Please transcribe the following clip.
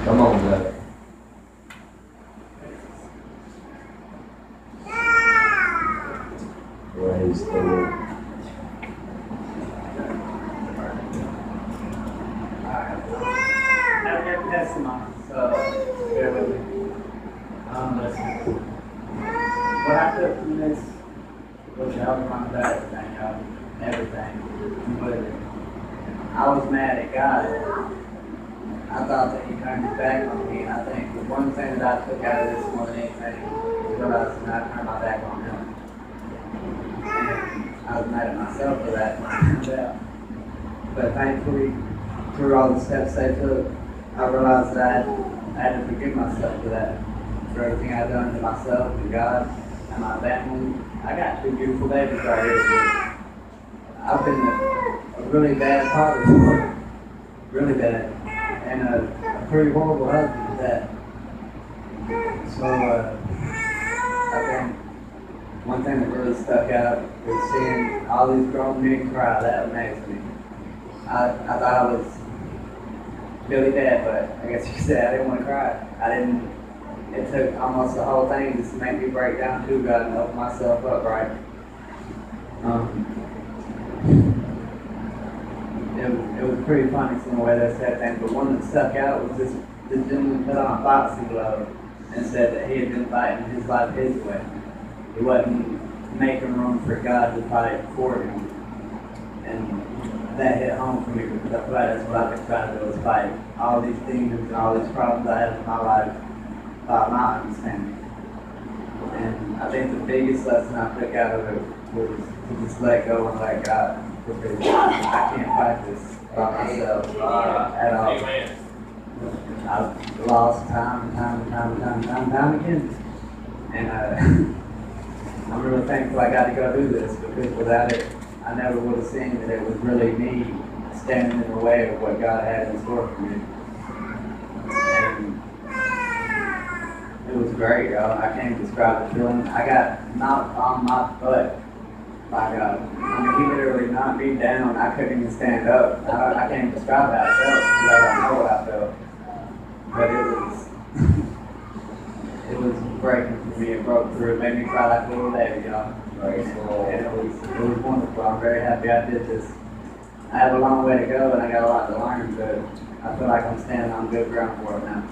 Come on, brother. Praise the Lord. Never get testimony, so bear with me. Listen. What I took from this was y'all reminded everything, y'all. Everything. Completely. I was mad at God. I thought that he turned his back on me, and I think the one thing that I took out of this more than anything is realizing that I turned my back on him. And I was mad at myself for that. But thankfully, through all the steps they took, I realized that I had to forgive myself for that. For everything I've done to myself, to God, and my family. I got two beautiful babies right here. So I've been a really bad father, really bad, and a pretty horrible husband at that. So I think one thing that really stuck out was seeing all these grown men cry. That amazed me. I thought I was really bad, but I guess you said I didn't want to cry. It took almost the whole thing just to make me break down to God and open myself up, right? It was pretty funny some of the way they said things, but one that stuck out was this gentleman put on a boxing glove and said that he had been fighting his life his way. He wasn't making room for God to fight for him. And that hit home for me because I feel like that's what I've been trying to do, is fight all these demons and all these problems I have in my life by my understanding. And I think the biggest lesson I took out of it was to just let go and let God, because I can't fight this by myself at all. I've lost time again. And I'm really thankful I got to go do this, because without it, I never would have seen that it was really me standing in the way of what God had in store for me. And it was great, y'all. I can't describe the feeling. I got knocked on my butt by God. I mean, he literally knocked me down. I couldn't even stand up. I can't even describe how I felt, because I don't know what I felt. But it was breaking for me. It broke through. It made me cry like a little baby, y'all. And it was wonderful. I'm very happy I did this. I have a long way to go, and I got a lot to learn, but I feel like I'm standing on good ground for it now.